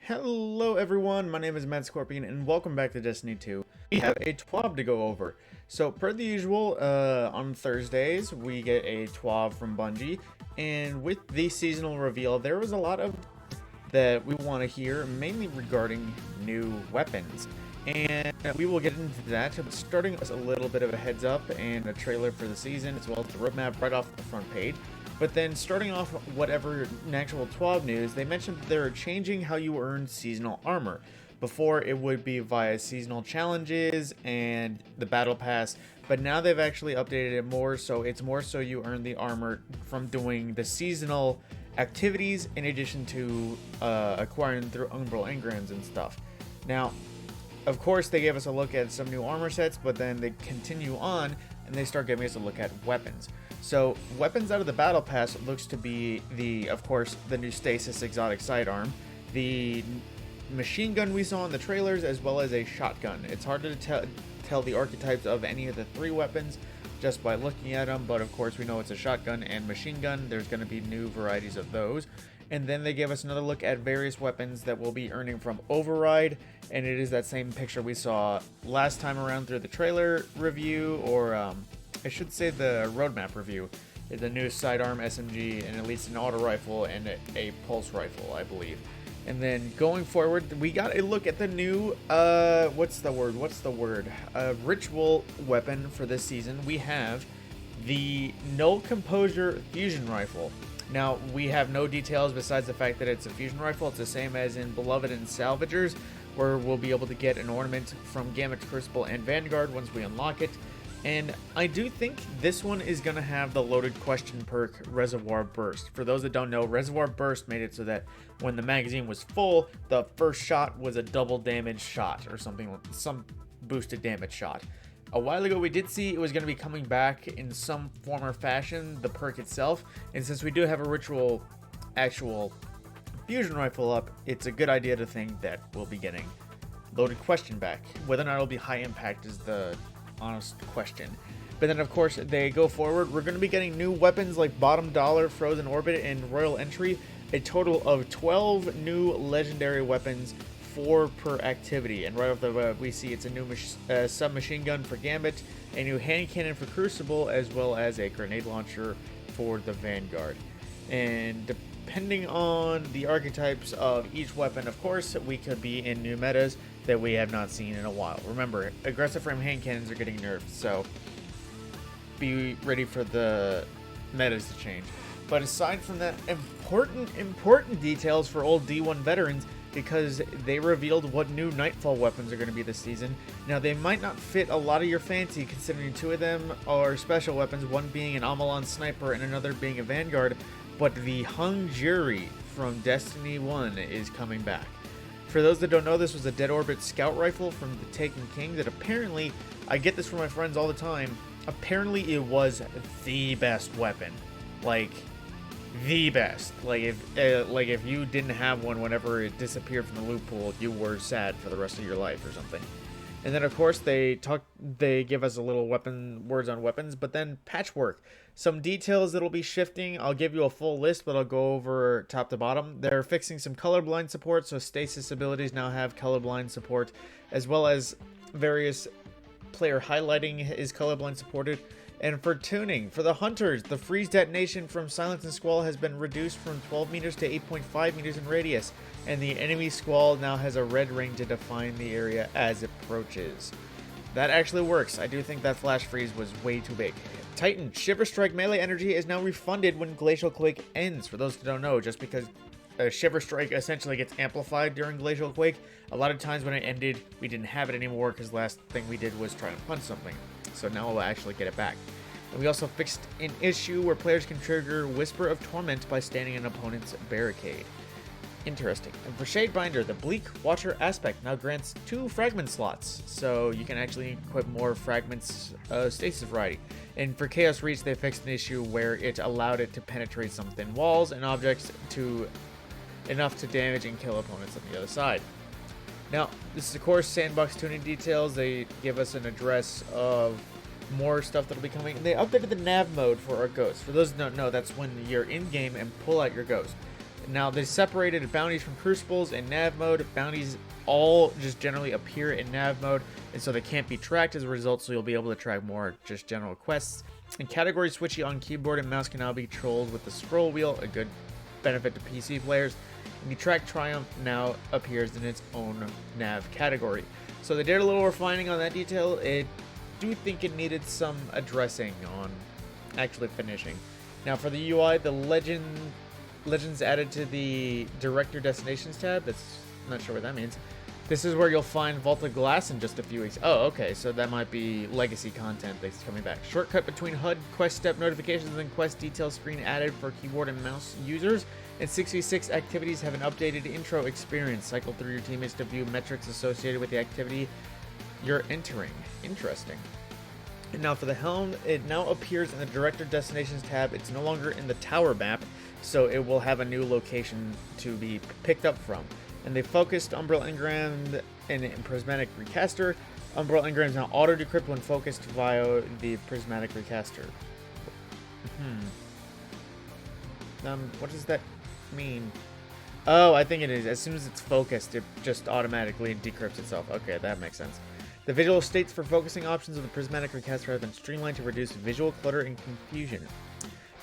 Hello everyone, my name is Mad Scorpion and welcome back to Destiny 2. We have a TWAB to go over. So per the usual, on Thursdays we get a TWAB from Bungie, and with the seasonal reveal there was a lot of that we want to hear, mainly regarding new weapons. And we will get into that, but starting us a little bit of a heads up and a trailer for the season, as well as the roadmap right off the front page. But then starting off whatever actual TWAB news, they mentioned that they're changing how you earn seasonal armor. Before it would be via seasonal challenges and the battle pass, but now they've actually updated it more, so it's more so you earn the armor from doing the seasonal activities in addition to acquiring them through Umbral engrams and stuff. Now, of course, they gave us a look at some new armor sets, but then they continue on and they start giving us a look at weapons. So, weapons out of the battle pass looks to be of course, the new Stasis exotic sidearm, the machine gun we saw in the trailers, as well as a shotgun. It's hard to tell the archetypes of any of the three weapons just by looking at them, but of course we know it's a shotgun and machine gun. There's going to be new varieties of those. And then they gave us another look at various weapons that we'll be earning from Override, and it is that same picture we saw last time around through the trailer review, or I should say the roadmap review. The new sidearm SMG, and at least an auto rifle and a pulse rifle, I believe. And then going forward, we got a look at the new, ritual weapon for this season. We have the Null Composure Fusion Rifle. Now, we have no details besides the fact that it's a fusion rifle. It's the same as in Beloved and Salvagers, where we'll be able to get an ornament from Gamut Crucible and Vanguard once we unlock it. And I do think this one is going to have the loaded question perk, Reservoir Burst. For those that don't know, Reservoir Burst made it so that when the magazine was full, the first shot was a double damage shot or something, some boosted damage shot. A while ago, we did see it was going to be coming back in some form or fashion, the perk itself. And since we do have a ritual actual fusion rifle up, it's a good idea to think that we'll be getting loaded question back. Whether or not it'll be high impact is the honest question. But then of course they go forward, we're going to be getting new weapons like Bottom Dollar, Frozen Orbit, and Royal Entry. A total of 12 new legendary weapons, 4 per activity. And right off the bat we see it's a new submachine gun for Gambit, a new hand cannon for Crucible, as well as a grenade launcher for the Vanguard. And depending on the archetypes of each weapon, of course, we could be in new metas that we have not seen in a while. Remember, aggressive frame hand cannons are getting nerfed, so be ready for the metas to change. But aside from that, important details for old D1 veterans, because they revealed what new Nightfall weapons are going to be this season. Now, they might not fit a lot of your fancy, considering 2 of them are special weapons, one being an Amalon Sniper and another being a Vanguard, but the Hung Jury from Destiny 1 is coming back. For those that don't know, this was a Dead Orbit Scout Rifle from the Taken King that apparently, I get this from my friends all the time, apparently it was the best weapon. Like, the best. Like if you didn't have one whenever it disappeared from the loot pool, you were sad for the rest of your life or something. And then of course they give us a little words on weapons, but then patchwork. Some details that'll be shifting. I'll give you a full list, but I'll go over top to bottom. They're fixing some colorblind support, so stasis abilities now have colorblind support, as well as various player highlighting is colorblind supported. And for tuning, for the hunters, the freeze detonation from Silence and Squall has been reduced from 12 meters to 8.5 meters in radius, and the enemy Squall now has a red ring to define the area as it approaches. That actually works. I do think that flash freeze was way too big. Titan, Shiver Strike melee energy is now refunded when Glacial Quake ends. For those who don't know, just because Shiver Strike essentially gets amplified during Glacial Quake, a lot of times when it ended, we didn't have it anymore because the last thing we did was try to punch something. So now we'll actually get it back. And we also fixed an issue where players can trigger Whisper of Torment by standing in an opponent's barricade. Interesting. And for Shadebinder, the Bleak Watcher aspect now grants 2 fragment slots, so you can actually equip more fragments stasis variety. And for Chaos Reach, they fixed an issue where it allowed it to penetrate some thin walls and objects enough to damage and kill opponents on the other side. Now, this is of course sandbox tuning details. They give us an address of more stuff that'll be coming. They updated the nav mode for our ghost. For those who don't know, that's when you're in game and pull out your ghost. Now, they separated bounties from crucibles in nav mode. Bounties all just generally appear in nav mode, and so they can't be tracked as a result, so you'll be able to track more just general quests. And category switching on keyboard and mouse can now be controlled with the scroll wheel, a good benefit to PC players. And the track Triumph now appears in its own nav category. So they did a little refining on that detail. I do think it needed some addressing on actually finishing. Now for the UI, the Legends added to the Director Destinations tab. That's not sure what that means. This is where you'll find Vaulted Glass in just a few weeks. Oh, okay, so that might be legacy content that's coming back. Shortcut between HUD, quest step notifications, and quest detail screen added for keyboard and mouse users. And 6v6 activities have an updated intro experience. Cycle through your teammates to view metrics associated with the activity you're entering. Interesting. And now for the helm, it now appears in the Director Destinations tab. It's no longer in the tower map, so it will have a new location to be picked up from. And they focused Umbrella Engram in Prismatic Recaster. Umbrella Engrams now auto-decrypt when focused via the Prismatic Recaster. What does that mean? Oh, I think it is. As soon as it's focused, it just automatically decrypts itself. Okay, that makes sense. The visual states for focusing options of the Prismatic Recaster have been streamlined to reduce visual clutter and confusion.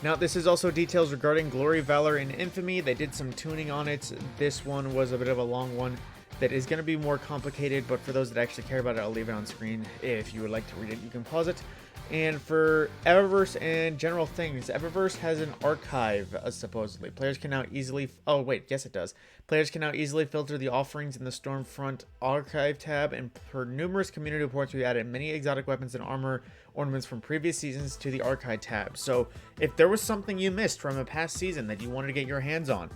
Now, this is also details regarding Glory, Valor, and Infamy. They did some tuning on it. This one was a bit of a long one that is going to be more complicated, but for those that actually care about it, I'll leave it on screen. If you would like to read it, you can pause it. And for Eververse and general things, Eververse has an archive, supposedly. Players can now easily... Oh, wait, yes it does. Players can now easily filter the offerings in the Stormfront archive tab, and per numerous community reports, we added many exotic weapons and armor ornaments from previous seasons to the archive tab. So, if there was something you missed from a past season that you wanted to get your hands on,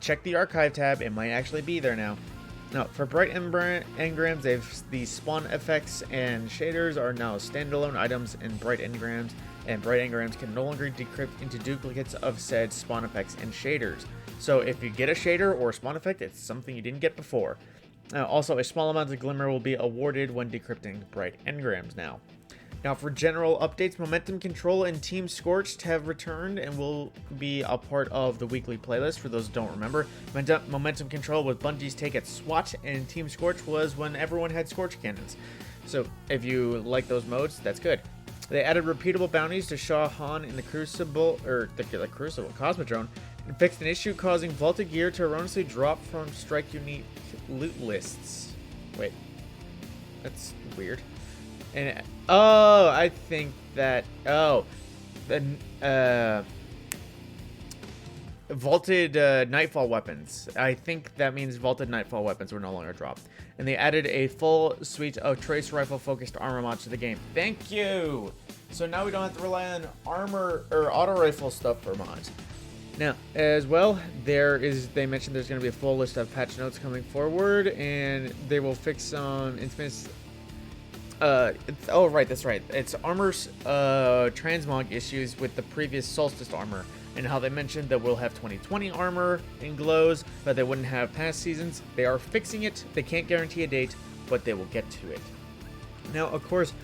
check the archive tab. It might actually be there now. Now, for Bright Engrams, the spawn effects and shaders are now standalone items in Bright Engrams, and Bright Engrams can no longer decrypt into duplicates of said spawn effects and shaders. So if you get a shader or a spawn effect, it's something you didn't get before. Also, a small amount of glimmer will be awarded when decrypting Bright Engrams now. Now, for general updates, Momentum Control and Team Scorched have returned and will be a part of the weekly playlist. For those who don't remember, Momentum Control was Bungie's take at SWAT, and Team Scorch was when everyone had Scorch cannons. So, if you like those modes, that's good. They added repeatable bounties to Shah Han in the Crucible, Cosmodrome, and fixed an issue causing vaulted gear to erroneously drop from strike unique loot lists. Wait, that's weird. And I think that the vaulted nightfall weapons. I think that means vaulted nightfall weapons were no longer dropped, and they added a full suite of trace rifle focused armor mods to the game. Thank you. So now we don't have to rely on armor or auto rifle stuff for mods. Now, as well, they mentioned there's going to be a full list of patch notes coming forward, and they will fix some infamous. That's right. It's armor's transmog issues with the previous Solstice armor, and how they mentioned that we'll have 2020 armor in glows, but they wouldn't have past seasons. They are fixing it. They can't guarantee a date, but they will get to it. Now, of course,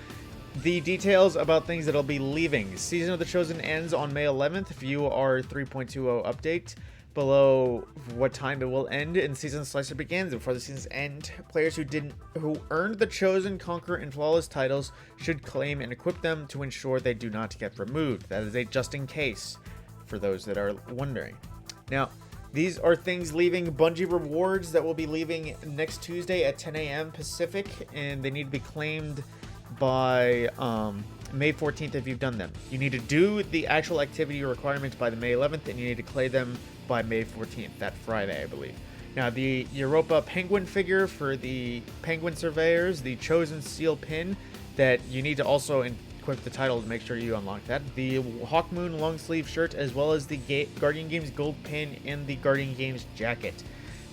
the details about things that'll be leaving. Season of the Chosen ends on May 11th. View our 3.20 update below what time it will end, and Season Slicer begins. Before the season's end, players who earned the Chosen, Conquer, and Flawless titles should claim and equip them to ensure they do not get removed. That is a just in case for those that are wondering. Now, these are things leaving Bungie rewards that will be leaving next Tuesday at 10 a.m. Pacific, and they need to be claimed by May 14th if you've done them. You need to do the actual activity requirements by the May 11th, and you need to claim them by May 14th, that Friday, I believe. Now, the Europa Penguin figure for the Penguin Surveyors, the Chosen Seal pin that you need to also equip the title to make sure you unlock that, the Hawkmoon long sleeve shirt, as well as the Guardian Games gold pin and the Guardian Games jacket.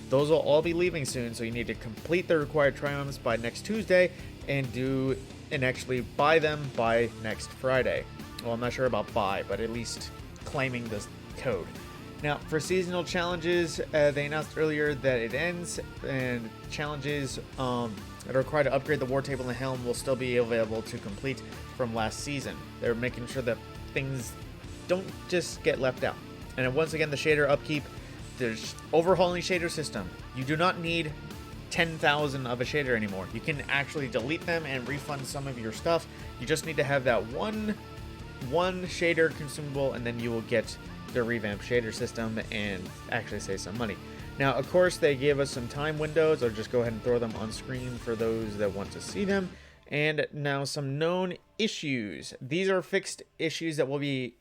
Those will all be leaving soon, so you need to complete the required triumphs by next Tuesday and actually buy them by next Friday. Well, I'm not sure about buy, but at least claiming this code. Now, for seasonal challenges, they announced earlier that it ends, and challenges that are required to upgrade the war table and the helm will still be available to complete from last season. They're making sure that things don't just get left out. And once again, the shader upkeep There's overhauling shader system. You do not need 10,000 of a shader anymore. You can actually delete them and refund some of your stuff. You just need to have that one shader consumable, and then you will get the revamped shader system and actually save some money. Now, of course, they gave us some time windows. I'll just go ahead and throw them on screen for those that want to see them. And now some known issues. These are fixed issues that will be,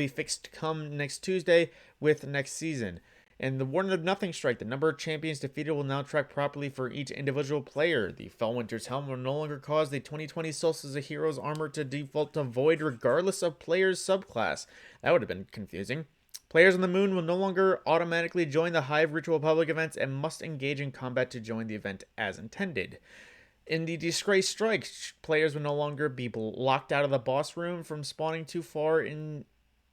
fixed come next Tuesday with next season. And the Warden of Nothing strike, the number of champions defeated will now track properly for each individual player. The Fellwinter's Helm will no longer cause the 2020 Solstice of Heroes armor to default to void regardless of player's subclass. That would have been confusing. Players on the Moon will no longer automatically join the Hive Ritual Public events and must engage in combat to join the event as intended. In the Disgrace Strike, players will no longer be locked out of the boss room from spawning too far in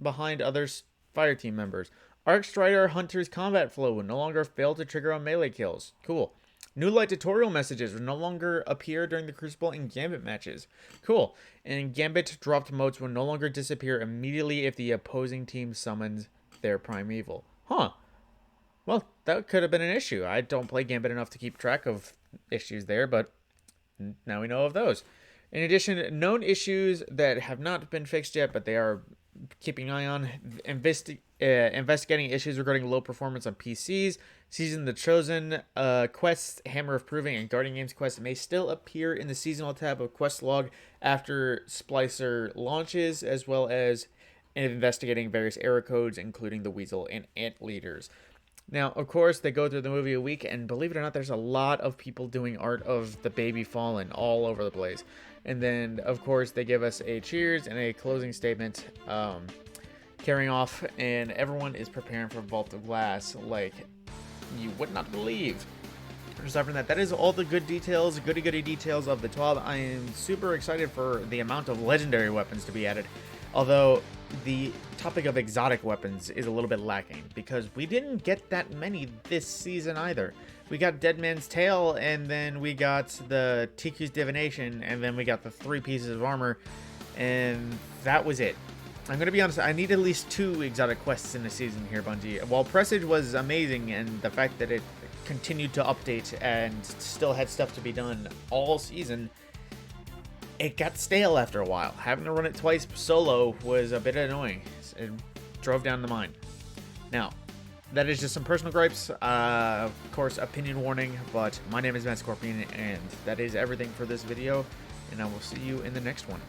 behind other fire team members. Arc Strider Hunter's combat flow will no longer fail to trigger on melee kills. Cool. New light tutorial messages will no longer appear during the Crucible and Gambit matches. Cool. And Gambit dropped motes will no longer disappear immediately if the opposing team summons their primeval. Huh. Well, that could have been an issue. I don't play Gambit enough to keep track of issues there, but now we know of those. In addition, known issues that have not been fixed yet, but they are keeping an eye on, investigating issues regarding low performance on PCs, Season the Chosen quests, Hammer of Proving, and Guardian Games quests may still appear in the seasonal tab of quest log after Splicer launches, as well as investigating various error codes, including the Weasel and Ant Leaders. Now, of course, they go through the movie a week, and believe it or not, there's a lot of people doing art of the baby fallen all over the place. And then, of course, they give us a cheers and a closing statement, carrying off, and everyone is preparing for Vault of Glass like you would not believe. Aside from that, that is all the good details, goody details of the TWAB. I am super excited for the amount of legendary weapons to be added, although the topic of exotic weapons is a little bit lacking because we didn't get that many this season either. We got Dead Man's Tail, and then we got the TQ's Divination, and then we got the 3 pieces of armor, and that was it. I'm going to be honest, I need at least 2 exotic quests in the season here, Bungie. While Presage was amazing, and the fact that it continued to update and still had stuff to be done all season, it got stale after a while. Having to run it twice solo was a bit annoying. It drove down the mind. Now, that is just some personal gripes. Of course, opinion warning, but my name is Matt Scorpion, and that is everything for this video, and I will see you in the next one.